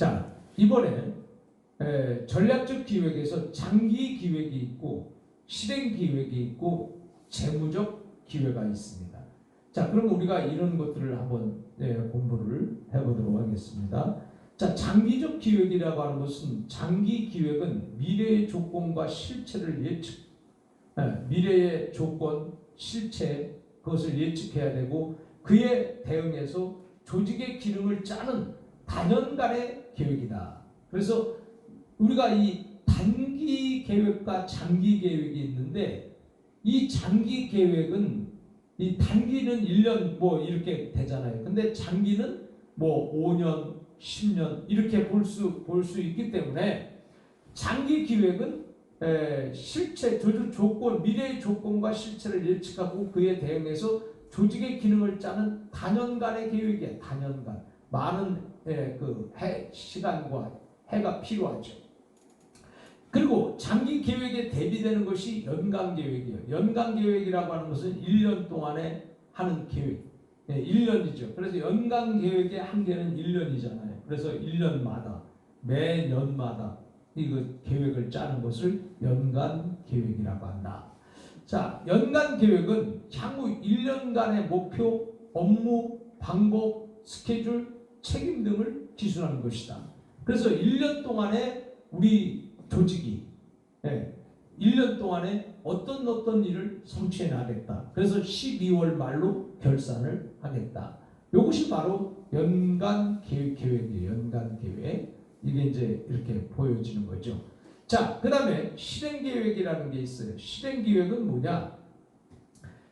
자, 이번에 전략적 기획에서 장기 기획이 있고 실행 기획이 있고 재무적 기회가 있습니다. 자, 그럼 우리가 이런 것들을 한번 공부를 해보도록 하겠습니다. 자, 장기적 기획이라고 하는 것은 장기 기획은 미래의 조건과 실체를 미래의 조건, 실체 그것을 예측해야 되고 그에 대응해서 조직의 기능을 짜는 단연간의 계획이다. 그래서 우리가 이 단기 계획과 장기 계획이 있는데 이 장기 계획은 이 단기는 1년 뭐 이렇게 되잖아요. 근데 장기는 뭐 5년, 10년 이렇게 볼 수 있기 때문에 장기 기획은 실체, 조건, 미래의 조건과 실체를 예측하고 그에 대응해서 조직의 기능을 짜는 단연간의 계획이에요. 단연간. 많은 시간과 해가 필요하죠. 그리고 장기 계획에 대비되는 것이 연간 계획이에요. 연간 계획이라고 하는 것은 1년 동안에 하는 계획. 1년이죠. 그래서 연간 계획의 한계는 1년이잖아요. 그래서 1년마다 매년마다 이거 계획을 짜는 것을 연간 계획이라고 한다. 자, 연간 계획은 향후 1년간의 목표, 업무, 방법, 스케줄, 책임 등을 기술하는 것이다. 그래서 1년 동안에 우리 조직이 1년 동안에 어떤 일을 성취해 나가겠다. 그래서 12월 말로 결산을 하겠다. 이것이 바로 연간 계획이에요. 연간 계획. 이게 이제 이렇게 보여지는 거죠. 자, 그 다음에 실행 계획이라는 게 있어요. 실행 계획은 뭐냐?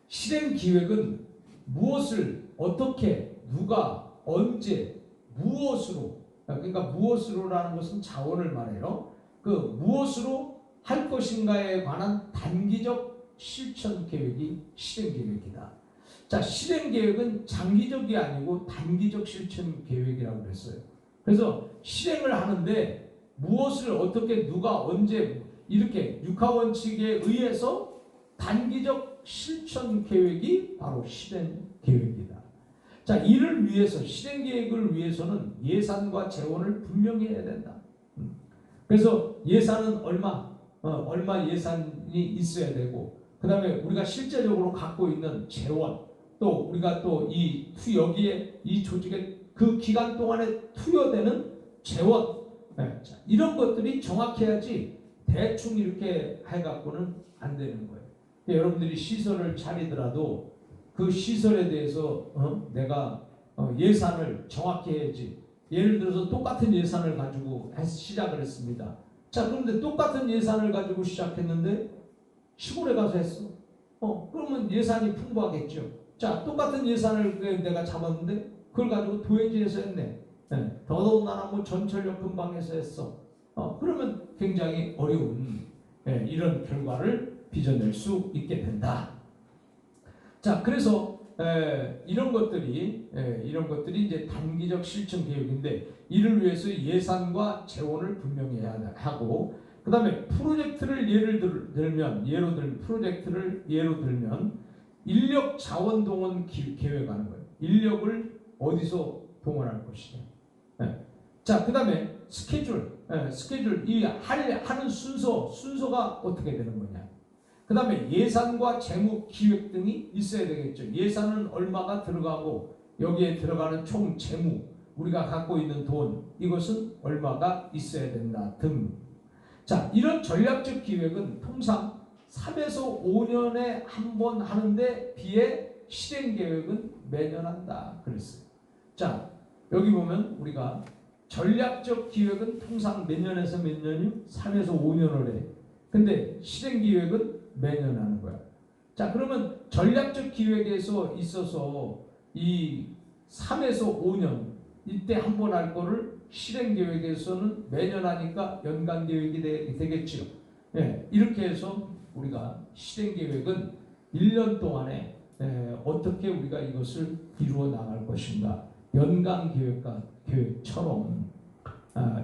실행 계획은 무엇을 어떻게 누가 언제 무엇으로 그러니까 무엇으로라는 것은 자원을 말해요. 그 무엇으로 할 것인가에 관한 단기적 실천 계획이 실행 계획이다. 자, 실행 계획은 장기적이 아니고 단기적 실천 계획이라고 그랬어요. 그래서 실행을 하는데 무엇을 어떻게 누가 언제 이렇게 육하원칙에 의해서 단기적 실천 계획이 바로 실행 계획이다. 자, 이를 위해서 실행 계획을 위해서는 예산과 재원을 분명히 해야 된다. 그래서 예산은 얼마 예산이 있어야 되고 그 다음에 우리가 실제적으로 갖고 있는 재원 또 우리가 또 여기에 이 조직에 그 기간 동안에 투여되는 재원 자, 이런 것들이 정확해야지 대충 이렇게 해갖고는 안 되는 거예요. 여러분들이 시설을 차리더라도 그 시설에 대해서 내가 예산을 정확히 해야지. 예를 들어서 똑같은 예산을 가지고 시작을 했습니다. 자, 그런데 똑같은 예산을 가지고 시작했는데 시골에 가서 했어. 그러면 예산이 풍부하겠죠. 자, 똑같은 예산을 내가 잡았는데 그걸 가지고 도해지에서 했네. 더더군다나 뭐 전철역 근방에서 했어. 그러면 굉장히 어려운 이런 결과를 빚어낼 수 있게 된다. 자, 그래서 이런 것들이 이제 단기적 실천 계획인데 이를 위해서 예산과 재원을 분명히 해야 하고 그 다음에 프로젝트를 예로 들면 인력 자원 동원 계획하는 거예요. 인력을 어디서 동원할 것이냐. 자, 그 다음에 스케줄 이 하는 순서가 어떻게 되는 거냐. 그 다음에 예산과 재무 기획 등이 있어야 되겠죠. 예산은 얼마가 들어가고 여기에 들어가는 총 재무 우리가 갖고 있는 돈 이것은 얼마가 있어야 된다 등. 자, 이런 전략적 기획은 통상 3에서 5년에 한 번 하는데 비해 실행 계획은 매년 한다 그랬어요. 자, 여기 보면 우리가 전략적 기획은 통상 몇 년에서 몇 년이요? 3에서 5년을 해. 근데 실행 기획은 매년 하는 거야. 자, 그러면 전략적 기획에서 있어서 이 3에서 5년 이때 한 번 할 거를 실행 계획에서는 매년 하니까 연간 계획이 되겠죠. 이렇게 해서 우리가 실행 계획은 1년 동안에 어떻게 우리가 이것을 이루어 나갈 것인가 연간 계획처럼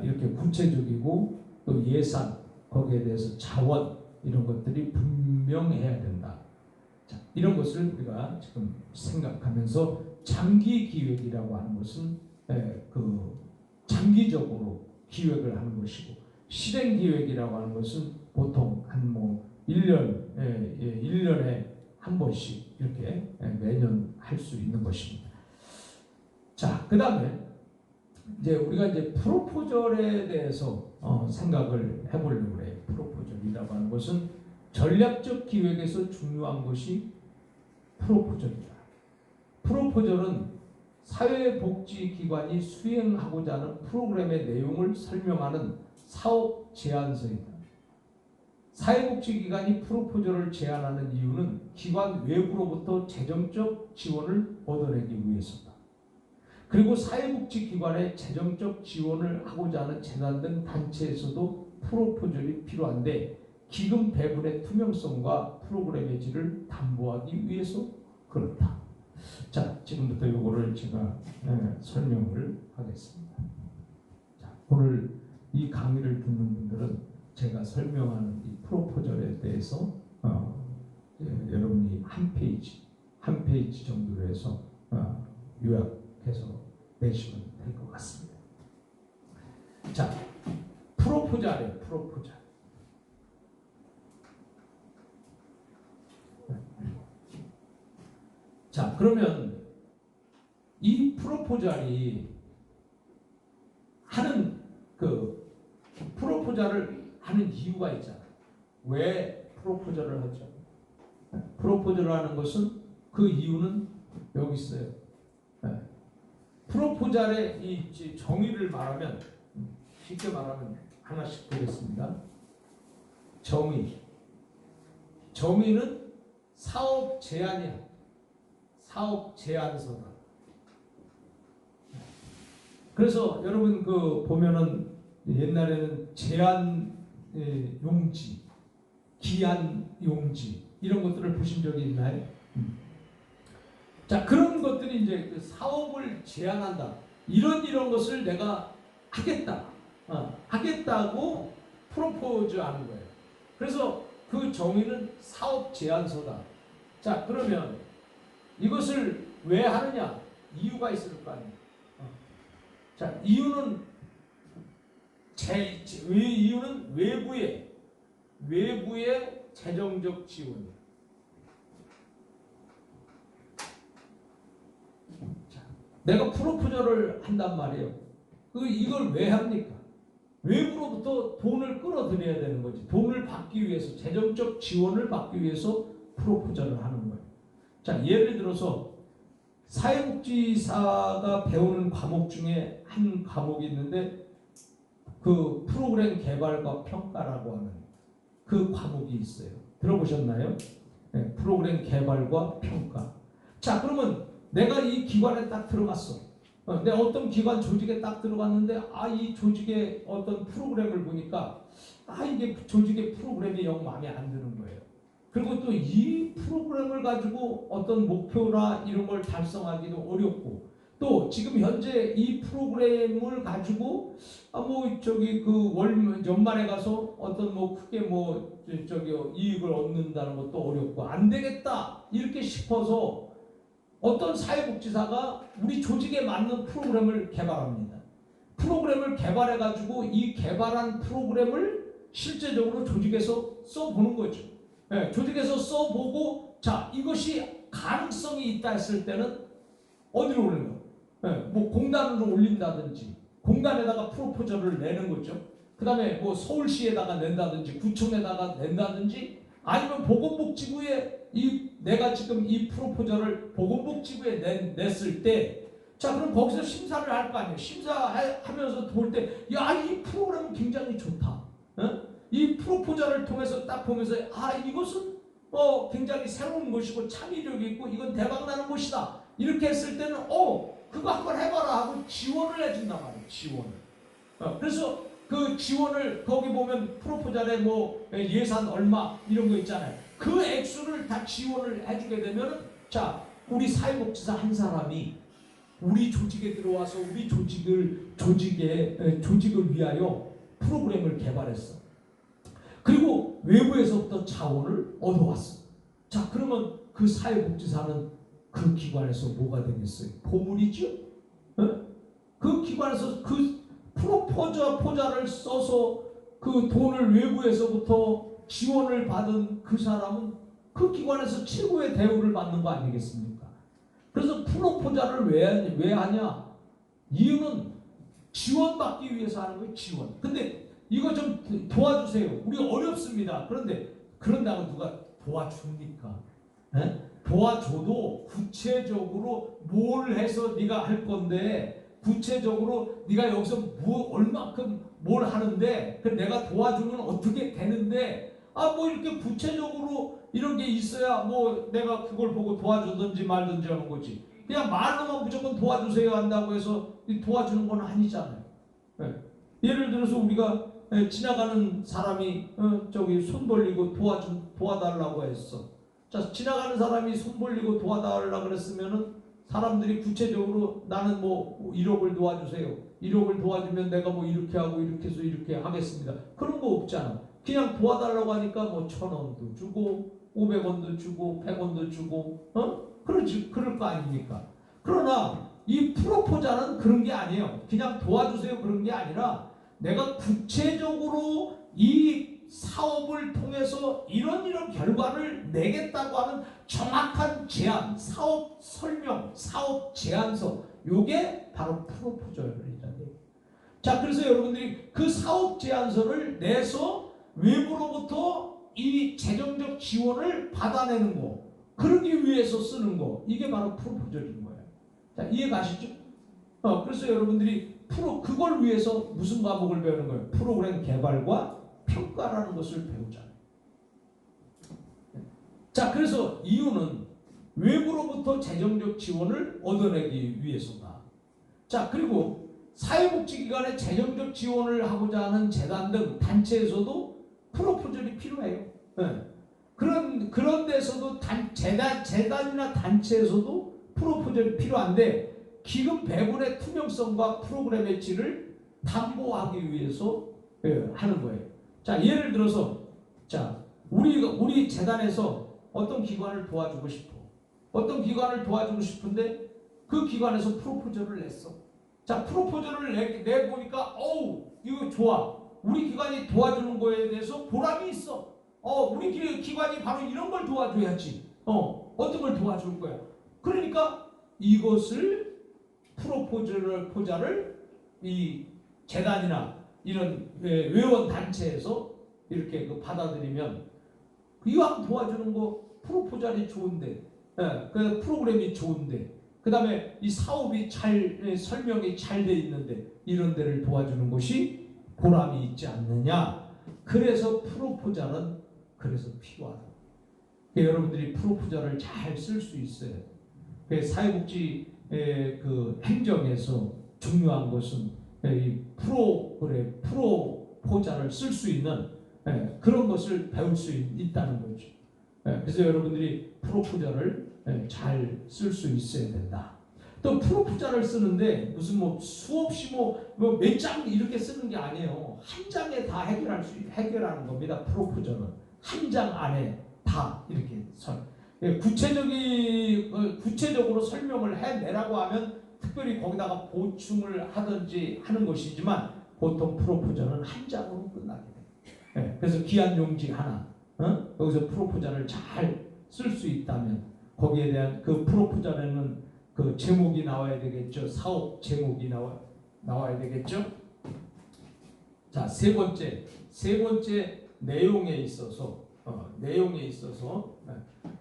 이렇게 구체적이고 또 예산 거기에 대해서 자원 이런 것들이 분명해야 된다. 자, 이런 것을 우리가 지금 생각하면서 장기 기획이라고 하는 것은 그 장기적으로 기획을 하는 것이고, 실행 기획이라고 하는 것은 보통 한 1년, 1년에 한 번씩 이렇게 매년 할 수 있는 것입니다. 자, 그 다음에 이제 우리가 이제 프로포절에 대해서 생각을 해보려고 해요. 프로포절이라고 하는 것은 전략적 기획에서 중요한 것이 프로포절이다. 프로포절은 사회복지기관이 수행하고자 하는 프로그램의 내용을 설명하는 사업 제안서이다. 사회복지기관이 프로포절을 제안하는 이유는 기관 외부로부터 재정적 지원을 얻어내기 위해서다. 그리고 사회복지기관의 재정적 지원을 하고자 하는 재단 등 단체에서도 프로포절이 필요한데 기금 배분의 투명성과 프로그램의 질을 담보하기 위해서 그렇다. 자, 지금부터 이거를 제가 설명을 하겠습니다. 자, 오늘 이 강의를 듣는 분들은 제가 설명하는 이 프로포절에 대해서 여러분이 한 페이지 정도로 해서 요약해서 내시면 될 것 같습니다. 자, 프로포절이에요. 프로포절. 자, 그러면 이 프로포절이 하는 프로포절을 하는 이유가 있잖아요. 왜 프로포절을 하죠? 프로포절을 하는 것은 그 이유는 여기 있어요. 프로포절의 이 정의를 말하면, 쉽게 말하면 하나씩 보겠습니다. 정의는 사업 제안이야. 사업 제안서다. 그래서 여러분 보면은 옛날에는 제안 용지, 기한 용지 이런 것들을 보신 적이 있나요? 자, 그런 것들이 이제 그 사업을 제안한다. 이런 것을 내가 하겠다. 하겠다고 프로포즈 하는 거예요. 그래서 그 정의는 사업 제안서다. 자, 그러면 이것을 왜 하느냐? 이유가 있을 거 아니에요. 자, 이유는 외부의 재정적 지원이에요. 자, 내가 프로포절을 한단 말이에요. 이걸 왜 합니까? 외부로부터 돈을 끌어들여야 되는 거지. 돈을 받기 위해서, 재정적 지원을 받기 위해서 프로포절을 하는 거예요. 자, 예를 들어서 사회복지사가 배우는 과목 중에 한 과목이 있는데 그 프로그램 개발과 평가라고 하는 그 과목이 있어요. 들어보셨나요? 네, 프로그램 개발과 평가. 자, 그러면 내가 이 기관에 딱 들어갔어. 내가 어떤 기관 조직에 딱 들어갔는데 이 조직의 어떤 프로그램을 보니까 이게 조직의 프로그램이 영 마음에 안 드는 거예요. 그리고 또 이 프로그램을 가지고 어떤 목표나 이런 걸 달성하기도 어렵고, 또 지금 현재 이 프로그램을 가지고 연말에 가서 어떤 크게 이익을 얻는다는 것도 어렵고 안 되겠다 이렇게 싶어서 어떤 사회복지사가 우리 조직에 맞는 프로그램을 개발합니다. 프로그램을 개발해 가지고 이 개발한 프로그램을 실제적으로 조직에서 써보는 거죠. 네, 조직에서 써보고, 자, 이것이 가능성이 있다 했을 때는 어디로 올리는 거예요? 네, 공단으로 올린다든지, 공단에다가 프로포절을 내는 거죠. 그 다음에 서울시에다가 낸다든지, 구청에다가 낸다든지, 아니면 보건복지부에 내가 지금 이 프로포절을 보건복지부에 냈을 때, 자, 그럼 거기서 심사를 할 거 아니에요. 심사하면서 볼 때, 이 프로그램은 굉장히 좋다. 이 프로포절을 통해서 딱 보면서 이것은 굉장히 새로운 것이고 창의력이 있고 이건 대박나는 것이다. 이렇게 했을 때는 그거 한번 해봐라 하고 지원을 해준단 말이에요. 지원을. 그래서 그 지원을 거기 보면 프로포절에 예산 얼마 이런 거 있잖아요. 그 액수를 다 지원을 해주게 되면, 자, 우리 사회복지사 한 사람이 우리 조직에 들어와서 우리 조직을 위하여 프로그램을 개발했어. 그리고 외부에서부터 자원을 얻어왔어. 자, 그러면 그 사회복지사는 그 기관에서 뭐가 되겠어요? 보물이죠? 그 기관에서 그 프로포자를 써서 그 돈을 외부에서부터 지원을 받은 그 사람은 그 기관에서 최고의 대우를 받는 거 아니겠습니까? 그래서 프로포자를 왜 하냐? 이유는 지원받기 위해서 하는 거예요. 지원. 근데 이거 좀 도와주세요. 우리 어렵습니다. 그런다고 누가 도와줍니까? 에? 도와줘도 구체적으로 뭘 해서 네가 할 건데, 구체적으로 네가 여기서 얼마큼 뭘 하는데, 내가 도와주면 어떻게 되는데, 뭐 이렇게 구체적으로 이런 게 있어야 뭐 내가 그걸 보고 도와주든지 말든지 하는 거지. 그냥 말로만 무조건 도와주세요 한다고 해서 도와주는 건 아니잖아요. 예를 들어서 우리가 지나가는 사람이 저기 손 벌리고 도와달라고 했어. 자, 지나가는 사람이 손 벌리고 도와달라고 그랬으면은 사람들이 구체적으로 나는 뭐 1억을 도와주세요. 1억을 도와주면 내가 뭐 이렇게 하고 이렇게 해서 이렇게 하겠습니다. 그런 거 없잖아. 그냥 도와달라고 하니까 뭐 1,000원도 주고 500원도 주고 100원도 주고 그럴 거 아닙니까? 그러나 이 프로포자는 그런 게 아니에요. 그냥 도와주세요 그런 게 아니라 내가 구체적으로 이 사업을 통해서 이런 결과를 내겠다고 하는 정확한 제안, 사업 설명, 사업 제안서, 요게 바로 프로포절이라는 얘기예요. 자, 그래서 여러분들이 그 사업 제안서를 내서 외부로부터 이 재정적 지원을 받아내는 거, 그러기 위해서 쓰는 거, 이게 바로 프로포절인 거예요. 자, 이해가시죠? 그래서 여러분들이 그걸 위해서 무슨 과목을 배우는 거예요? 프로그램 개발과 평가라는 것을 배우잖아요. 자, 그래서 이유는 외부로부터 재정적 지원을 얻어내기 위해서다. 자, 그리고 사회복지기관에 재정적 지원을 하고자 하는 재단 등 단체에서도 프로포절이 필요해요. 그런 데서도 재단이나 단체에서도 프로포절이 필요한데, 기금 배분의 투명성과 프로그램의 질을 담보하기 위해서 하는 거예요. 자, 예를 들어서, 자, 우리 재단에서 어떤 기관을 도와주고 싶어. 어떤 기관을 도와주고 싶은데 그 기관에서 프로포절을 냈어. 자, 프로포절을 내보니까 이거 좋아. 우리 기관이 도와주는 거에 대해서 보람이 있어. 우리 기관이 바로 이런 걸 도와줘야지. 어떤 걸 도와줄 거야. 그러니까 이것을 프로포자를 이 재단이나 이런 회원 단체에서 이렇게 받아들이면 이왕 도와주는 거 프로포절이 좋은데, 그 프로그램이 좋은데, 그 다음에 이 사업이 설명이 잘 돼 있는데 이런 데를 도와주는 것이 보람이 있지 않느냐. 그래서 프로포절은 그래서 필요하다. 여러분들이 프로포절을 잘 쓸 수 있어요. 사회복지 그 행정에서 중요한 것은 이 프로포자를 쓸 수 있는 그런 것을 배울 수 있다는 거죠. 그래서 여러분들이 프로포자를 잘 쓸 수 있어야 된다. 또 프로포자를 쓰는데 무슨 뭐 수없이 몇 장 이렇게 쓰는 게 아니에요. 한 장에 다 해결하는 겁니다. 프로포자는 한 장 안에 다 이렇게 구체적으로 설명을 해내라고 하면 특별히 거기다가 보충을 하든지 하는 것이지만 보통 프로포자는 한 장으로 끝나게 돼요. 그래서 기한 용지 하나, 여기서 프로포자를 잘 쓸 수 있다면 거기에 대한 그 프로포자에는 그 제목이 나와야 되겠죠. 사업 제목이 나와야 되겠죠. 자, 세 번째 내용에 있어서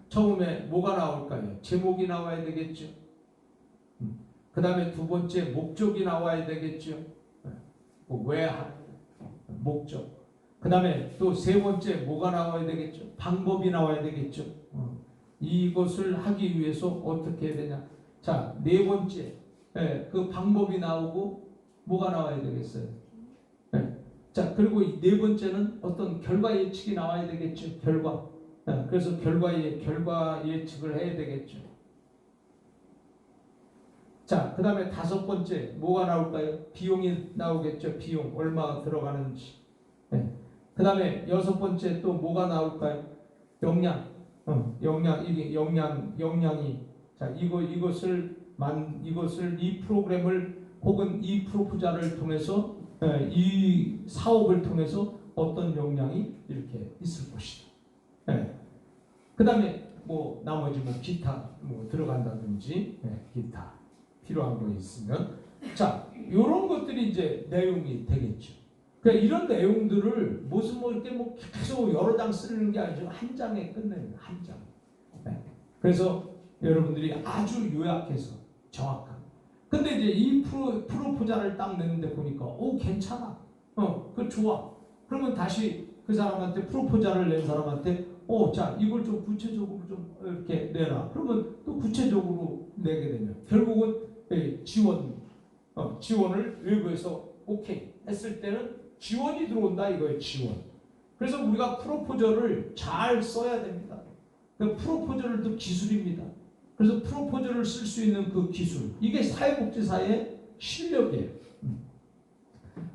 처음에 뭐가 나올까요? 제목이 나와야 되겠죠. 그 다음에 두 번째 목적이 나와야 되겠죠. 왜 하는 목적. 그 다음에 또 세 번째 뭐가 나와야 되겠죠. 방법이 나와야 되겠죠. 이것을 하기 위해서 어떻게 해야 되냐. 자, 네 번째 그 방법이 나오고 뭐가 나와야 되겠어요. 자, 그리고 네 번째는 어떤 결과 예측이 나와야 되겠죠. 결과. 그래서 결과 예측을 해야 되겠죠. 자, 그 다음에 다섯 번째 뭐가 나올까요? 비용이 나오겠죠. 비용 얼마가 들어가는지. 그 다음에 여섯 번째 또 뭐가 나올까요? 역량이 자, 이것을 이 프로그램을 혹은 이 프로포자를 통해서 이 사업을 통해서 어떤 역량이 이렇게 있을 것이다. 그 다음에 뭐 나머지 뭐 기타 뭐 들어간다든지 기타 필요한 거 있으면 자 이런 것들이 이제 내용이 되겠죠. 그러니까 이런 내용들을 무슨 뭐 이렇게 뭐 계속 여러 장 쓰는 게 아니죠. 한 장에 끝내는 한 장. 그래서 여러분들이 아주 요약해서 정확한. 근데 이제 이 프로포자를 딱 내는데 보니까 오 괜찮아. 그 좋아. 그러면 다시 그 사람한테 프로포자를 낸 사람한테 자 이걸 좀 구체적으로 좀 이렇게 내라. 그러면 또 구체적으로 내게 되면 결국은 지원을 외부에서 오케이 했을 때는 지원이 들어온다 이거예요. 지원. 그래서 우리가 프로포저를 잘 써야 됩니다. 그 프로포저를도 기술입니다. 그래서 프로포저를 쓸 수 있는 그 기술 이게 사회복지사의 실력이에요.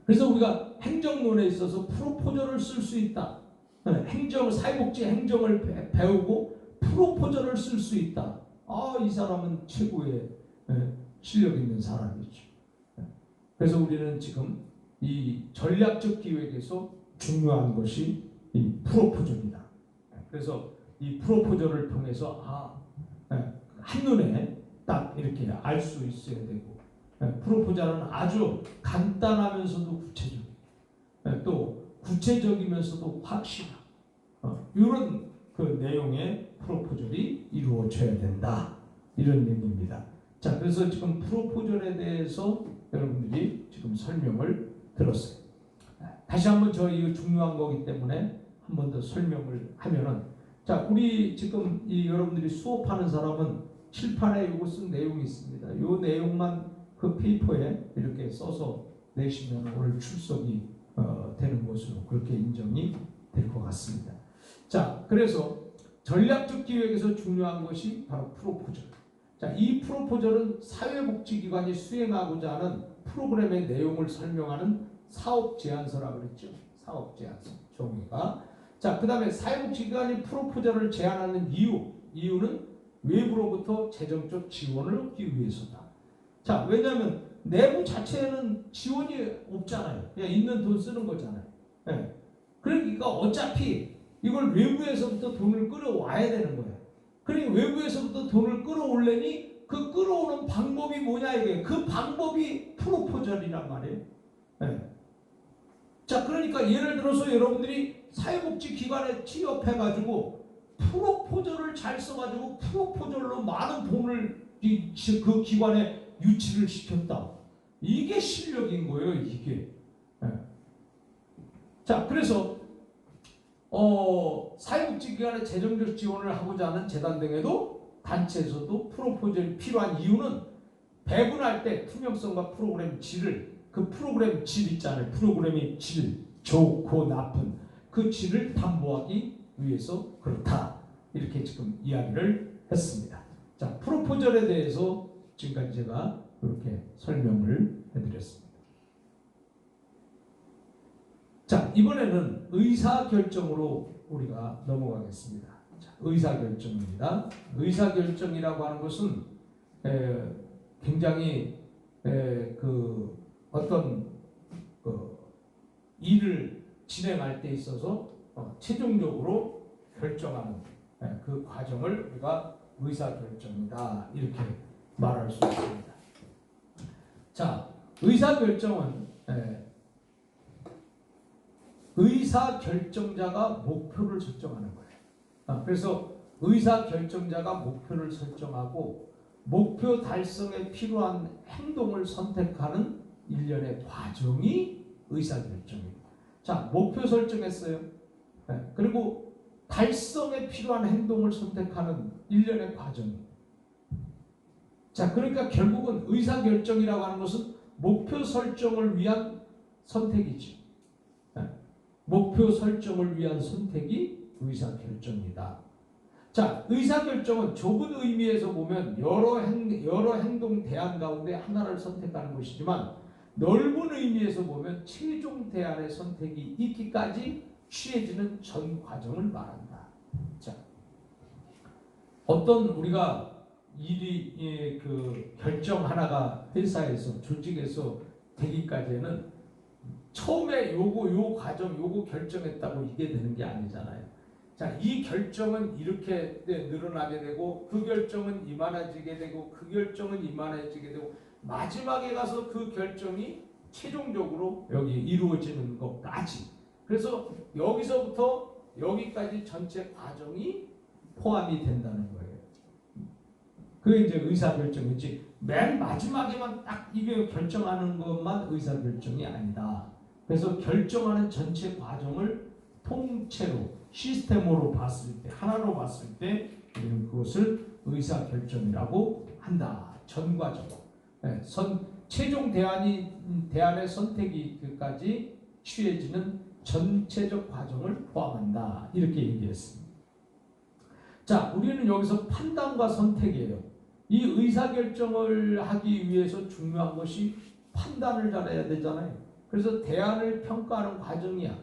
그래서 우리가 행정론에 있어서 프로포저를 쓸 수 있다. 사회복지 행정을 배우고 프로포저를 쓸 수 있다. 이 사람은 최고의 실력 있는 사람이죠. 그래서 우리는 지금 이 전략적 기획에서 중요한 것이 이 프로포저입니다. 그래서 이 프로포저를 통해서 한눈에 딱 이렇게 알 수 있어야 되고 프로포저는 아주 간단하면서도 구체적이고 또 구체적이면서도 확실한 이런 그 내용의 프로포절이 이루어져야 된다 이런 얘기입니다. 자 그래서 지금 프로포절에 대해서 여러분들이 지금 설명을 들었어요. 다시 한번 저 이거 중요한 거기 때문에 한 번 더 설명을 하면은 자 우리 지금 이 여러분들이 수업하는 사람은 칠판에 이거 쓴 내용이 있습니다. 이 내용만 그 페이퍼에 이렇게 써서 내시면 오늘 출석이 되는 것으로 그렇게 인정이 될 것 같습니다. 자, 그래서 전략적 기획에서 중요한 것이 바로 프로포절. 자, 이 프로포절은 사회복지기관이 수행하고자 하는 프로그램의 내용을 설명하는 사업 제안서라고 그랬죠. 사업 제안서 종이가. 자, 그 다음에 사회복지기관이 프로포절을 제안하는 이유는 외부로부터 재정적 지원을 얻기 위해서다. 자, 왜냐하면 내부 자체에는 지원이 없잖아요. 그냥 있는 돈 쓰는 거잖아요. 그러니까 어차피 이걸 외부에서부터 돈을 끌어와야 되는 거예요. 그러니까 외부에서부터 돈을 끌어올려니 그 끌어오는 방법이 뭐냐 이게 그 방법이 프로포절이란 말이에요. 자, 그러니까 예를 들어서 여러분들이 사회복지기관에 취업해가지고 프로포절을 잘 써가지고 프로포절로 많은 돈을 그 기관에 유치를 시켰다. 이게 실력인 거예요. 이게. 자, 그래서 사회복지기관의 재정적 지원을 하고자 하는 재단 등에도 단체에서도 프로포절이 필요한 이유는 배분할 때 투명성과 프로그램 질을 그 프로그램 질 있잖아요. 프로그램의 질, 좋고 나쁜 그 질을 담보하기 위해서 그렇다. 이렇게 지금 이야기를 했습니다. 자, 프로포절에 대해서 지금까지 제가 이렇게 설명을 해드렸습니다. 자, 이번에는 의사결정으로 우리가 넘어가겠습니다. 자, 의사결정입니다. 의사결정이라고 하는 것은 굉장히 그 어떤 일을 진행할 때 있어서 최종적으로 결정하는 그 과정을 우리가 의사결정이다 이렇게 말할 수 있습니다. 자, 의사결정은 의사결정자가 목표를 설정하는 거예요. 그래서 의사결정자가 목표를 설정하고 목표 달성에 필요한 행동을 선택하는 일련의 과정이 의사결정입니다. 자, 목표 설정했어요. 그리고 달성에 필요한 행동을 선택하는 일련의 과정입니다. 자, 그러니까 결국은 의사결정이라고 하는 것은 목표 설정을 위한 선택이죠. 목표 설정을 위한 선택이 의사결정이다. 자, 의사결정은 좁은 의미에서 보면 여러 행동 대안 가운데 하나를 선택하는 것이지만 넓은 의미에서 보면 최종 대안의 선택이 있기까지 취해지는 전 과정을 말한다. 자, 어떤 우리가 일이 그 결정 하나가 회사에서 조직에서 되기까지는 처음에 요 과정, 요거 결정했다고 이게 되는 게 아니잖아요. 자, 이 결정은 이렇게 늘어나게 되고, 그 결정은 이만해지게 되고, 그 결정은 이만해지게 되고, 마지막에 가서 그 결정이 최종적으로 여기 이루어지는 것까지. 그래서 여기서부터 여기까지 전체 과정이 포함이 된다는 거예요. 그게 이제 의사결정이지, 맨 마지막에만 딱 이게 결정하는 것만 의사결정이 아니다. 그래서 결정하는 전체 과정을 통째로 시스템으로 봤을 때, 하나로 봤을 때 우리는 그것을 의사결정이라고 한다. 전과적으로. 네, 최종 대안의 선택이까지 취해지는 전체적 과정을 포함한다. 이렇게 얘기했습니다. 자, 우리는 여기서 판단과 선택이에요. 이 의사결정을 하기 위해서 중요한 것이 판단을 잘해야 되잖아요. 그래서 대안을 평가하는 과정이야.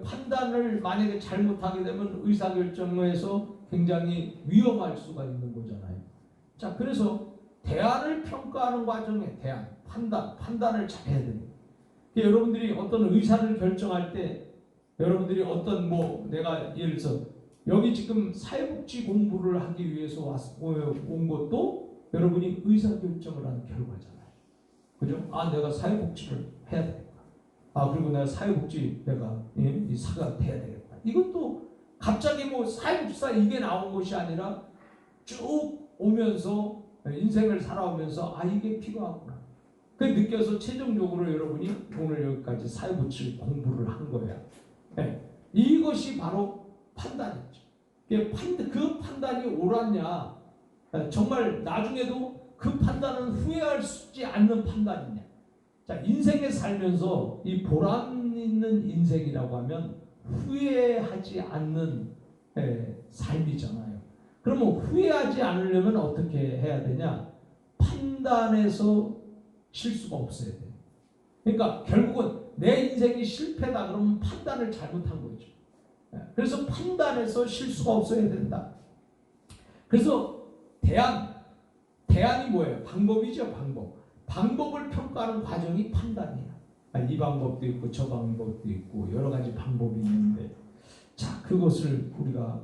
판단을 만약에 잘못하게 되면 의사결정에서 굉장히 위험할 수가 있는 거잖아요. 자, 그래서 대안을 평가하는 과정에 판단을 잘해야 됩니다. 여러분들이 어떤 의사를 결정할 때 여러분들이 어떤 내가 예를 들어서 여기 지금 사회복지 공부를 하기 위해서 온 것도 여러분이 의사결정을 한 결과잖아요. 그죠? 아, 내가 사회복지를 해야 되겠다. 아, 그리고 내가 사회복지 이 사가 돼야 되겠다. 이것도 갑자기 사회복지사 이게 나온 것이 아니라 쭉 오면서 인생을 살아오면서 아, 이게 필요하구나. 그 느껴서 최종적으로 여러분이 오늘 여기까지 사회복지 공부를 한 거야. 네. 이것이 바로 판단이죠. 그 판단이 옳았냐, 정말 나중에도 그 판단은 후회할 수 있지 않는 판단이냐. 자, 인생에 살면서 이 보람 있는 인생이라고 하면 후회하지 않는 삶이잖아요. 그러면 후회하지 않으려면 어떻게 해야 되냐? 판단에서 실수가 없어야 돼요. 그러니까 결국은 내 인생이 실패다 그러면 판단을 잘못한 거죠. 그래서 판단에서 실수가 없어야 된다. 그래서 대안이 뭐예요? 방법이죠. 방법을 평가하는 과정이 판단이야. 이 방법도 있고 저 방법도 있고 여러 가지 방법이 있는데, 자, 그것을 우리가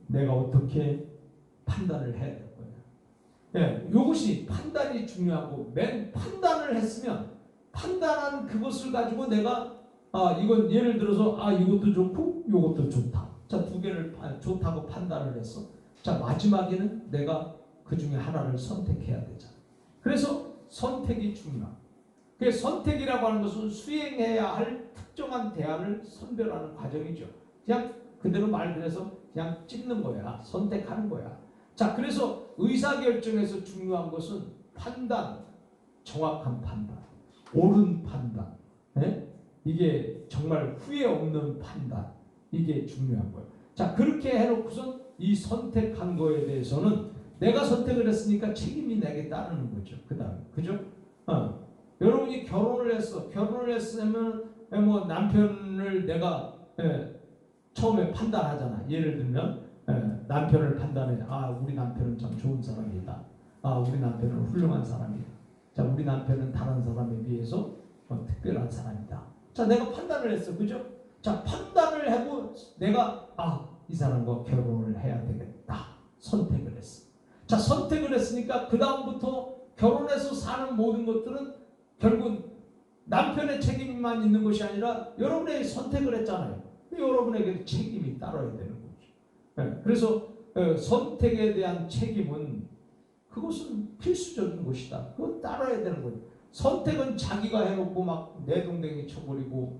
내가 어떻게 판단을 해야 될 거야. 이것이 판단이 중요하고, 맨 판단을 했으면 판단한 그것을 가지고 내가 이건 예를 들어서 이것도 좋고 이것도 좋다. 자, 두 개를 좋다고 판단을 했어. 자, 마지막에는 내가 그 중에 하나를 선택해야 되잖아. 그래서 선택이 중요하다. 그 선택이라고 하는 것은 수행해야 할 특정한 대안을 선별하는 과정이죠. 그냥 그대로 말 그대로 그냥 찍는 거야. 선택하는 거야. 자, 그래서 의사결정에서 중요한 것은 판단, 정확한 판단, 옳은 판단, 이게 정말 후회 없는 판단, 이게 중요한 거예요. 자, 그렇게 해놓고선 이 선택한 거에 대해서는 내가 선택을 했으니까 책임이 내게 따르는 거죠. 그 다음에, 그죠? 여러분이 결혼을 했으면 남편을 내가 처음에 판단하잖아. 예를 들면 남편을 판단해. 우리 남편은 참 좋은 사람이다. 우리 남편은 훌륭한 사람이다. 자, 우리 남편은 다른 사람에 비해서 특별한 사람이다. 자, 내가 판단을 했어. 그죠? 자, 판단을 하고 내가 이 사람과 결혼을 해야 되겠다. 선택을 했어. 자, 선택을 했으니까 그 다음부터 결혼해서 사는 모든 것들은 결국 남편의 책임만 있는 것이 아니라 여러분의 선택을 했잖아요. 여러분에게 책임이 따라야 되는 거죠. 그래서 선택에 대한 책임은 그것은 필수적인 것이다. 그건 따라야 되는 거예요. 선택은 자기가 해놓고 막 내동댕이 쳐버리고,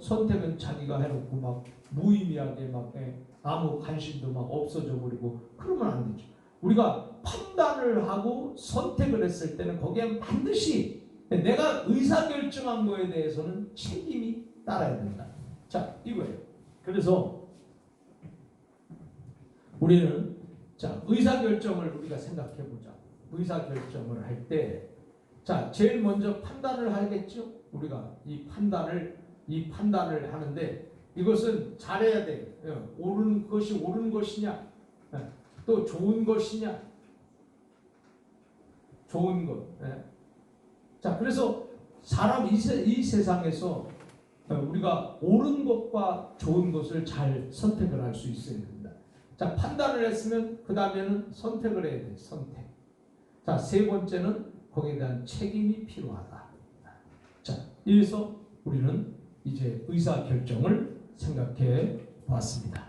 선택은 자기가 해놓고 막 무의미하게 막 아무 관심도 막 없어져 버리고 그러면 안 되죠. 우리가 판단을 하고 선택을 했을 때는 거기에 반드시 내가 의사결정한 거에 대해서는 책임이 따라야 된다. 자, 이거예요. 그래서 우리는 자, 의사결정을 우리가 생각해 보자. 의사결정을 할 때, 자, 제일 먼저 판단을 하겠죠. 우리가 이 판단을 하는데 이것은 잘해야 돼. 옳은 것이 옳은 것이냐, 또 좋은 것이냐, 좋은 것. 자, 그래서 사람 이 세상에서 우리가 옳은 것과 좋은 것을 잘 선택을 할 수 있어야 됩니다. 자, 판단을 했으면 그 다음에는 선택을 해야 돼요. 선택. 자, 세 번째는 거기에 대한 책임이 필요하다. 자, 이래서 우리는 이제 의사 결정을 생각해 보았습니다.